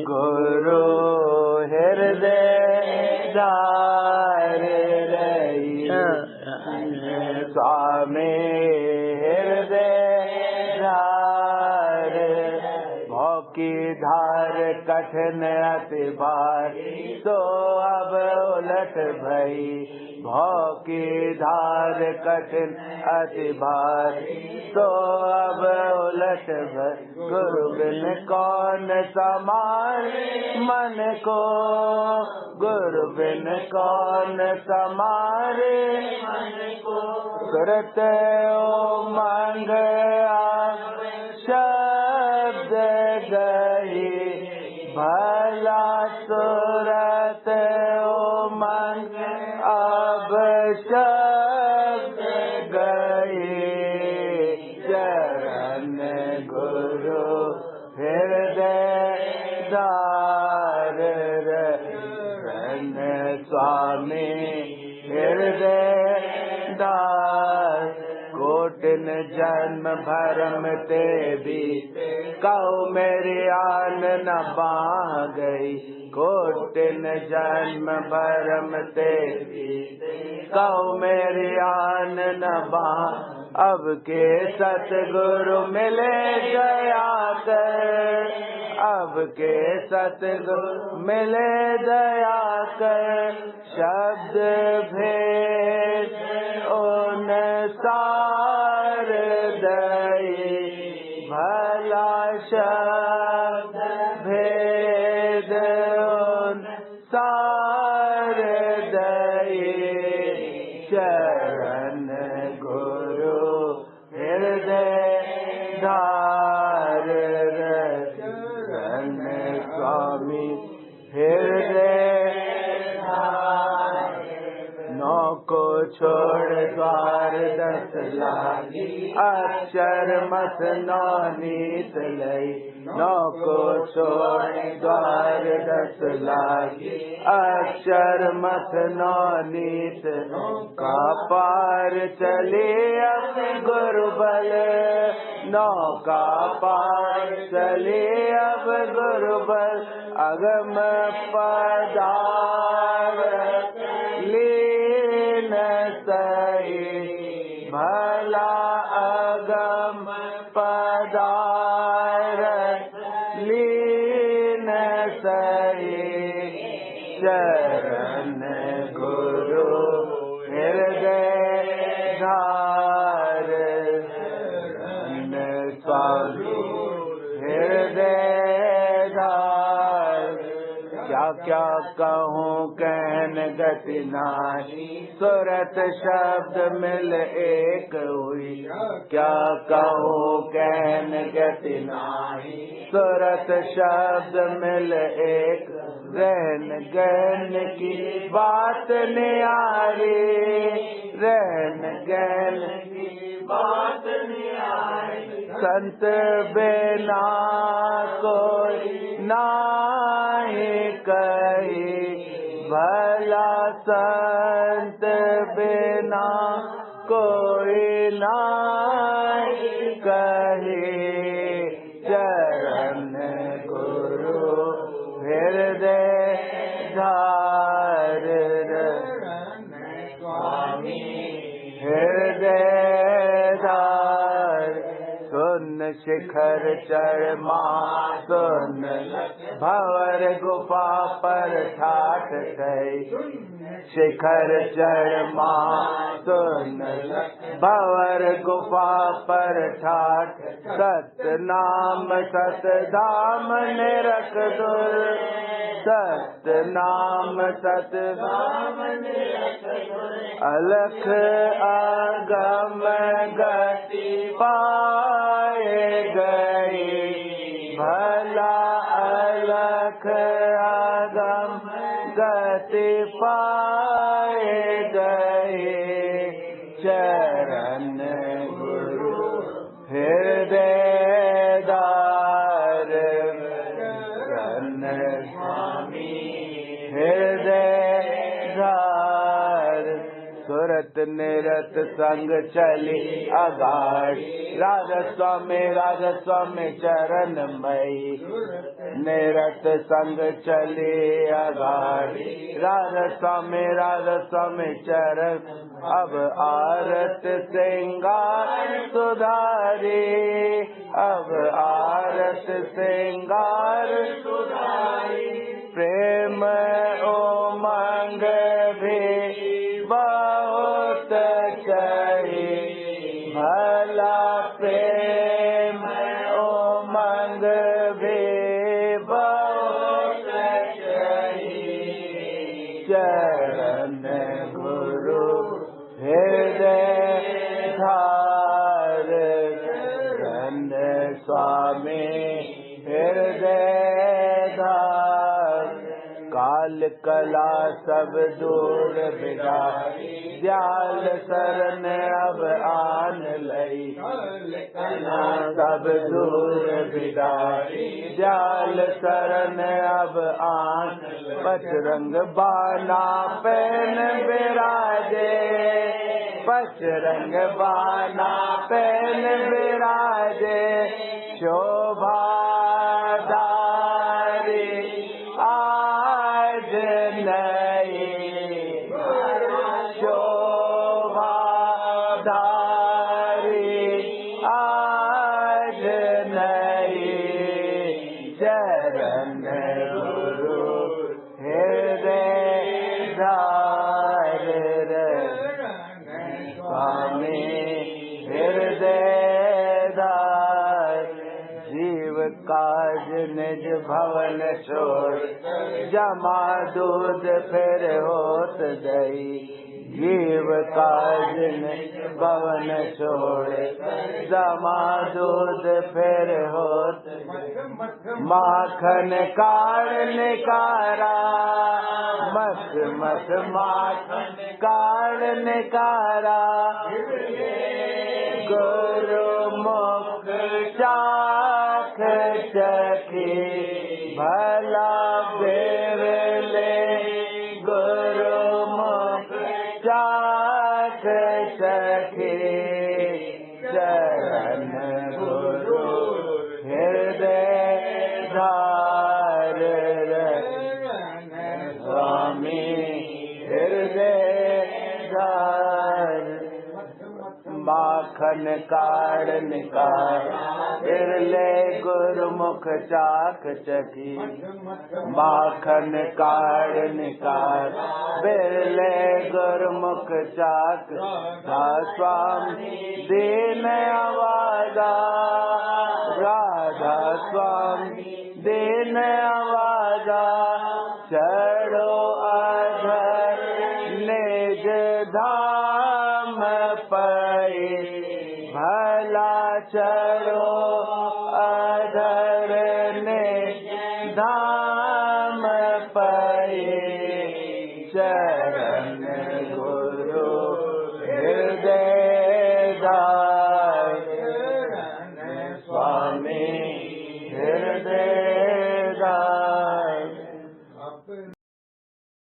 गुरु हृदय धार रही स्वामी हृदय धार भौ की धार कठिन अति भारी तो अब उलट भई भौ की धार कठिन अति भारी तो अब उलट भई गुरु बिन कौन समारे मन को गुरु बिन कौन समारे मन को सुरत उमंग शब्द गई भला सुरत उमंग अब शब्द गई चरण गुरु हृदय धार रन स्वामी हृदय धार कोटिन जन्म भरम ते भी कहो मेरी आन न बाह गई कोटिन जन्म भरम ते भी कहो मेरी आन न बाह अब के सतगुरु मिले दया कर अब के सतगुरु मिले दया कर शब्द भेद उन सार दई भला शब्द भेद उन सार दई चरण गुरु हृदय धार रन स्वामी हृदय धार नौ को छोड़ द्वार दस लागी अक्षर मत नौ नीत लई नौ को छोड़ द्वार दस लागी अक्षर मत नौ नीत का पार चले अब गुरु बल नौका पार चले अब गुरु बल अगम पदार लीन सही भला अगम पदार लीन सही चरण गुरु हृदय धार स्वामी हृदय धार क्या क्या कहूँ कहन गति नाही सुरत शब्द मिल एक हुई क्या कहूँ कहन गति नाही सुरत शब्द मिल एक रहन गहन की बात न्यारी रहन गहन की बात न्यारी संत बिना कोई नाही कही भला संत बिना कोई नाही कही चरण गुरु हृदय धार स्वामी हृदय धार सुन शिखर चढ़ सुन भंवर गुफा पर ठाठ गई शिखर चढ़ सुन भंवर गुफा पर ठाठ सत नाम सत धाम निरख दुर सत नाम सत धाम अलख आगम गति पाए गई भला अलख आगम गति पाए गए चरण गुरु हृदय दार स्वामी हृदय धार सुरत निरत संग चली अगाड़ राधा स्वामी चरणमयी निरत संग चले अगाड़ी राधा स्वामी चरण अब आरत श्रृंगार सुधारी अब आरत श्रृंगार सुधारी प्रेम उमंग भी बहुत चाहिए भला प्रेम उमंग भी बहुत चाहिए चरण गुरु हृदय धार चरण स्वामी हृदय धार काल कला सब दूर बिगाड़ी दयाल शरण अब आन लई सब दूर बिगाड़ी दयाल शरण अब आन बजरंग बाना पहन बिराजे बजरंग बाना पहन बिराजे शोभाधारी आज नहीं शोभाधारी आज नहीं चरण गुरु हृदय धार स्वामी हृदय धार जीव काज निज भवन छोड़ जमा दूध फिर होत दही जीव काज निज भवन छोड़ जमा दूध फिर होत माखन काढ़ निकारा मख मख माखन काढ़ निकारा गुरु मुख चाख चखी भला बेरले गुरु मुख चाख चखी चरण गुरु हृदय धार स्वामी हृदय धार माखन काढ़ निकाल बिरले गुरुमुख चाख चखी माखन काढ़ निकाल बिरले गुरुमुख चाख स्वामी दीन आवाजा राधा स्वामी दीन आवाजा चढ़ो अधर निज धाम पई भला चढ़ो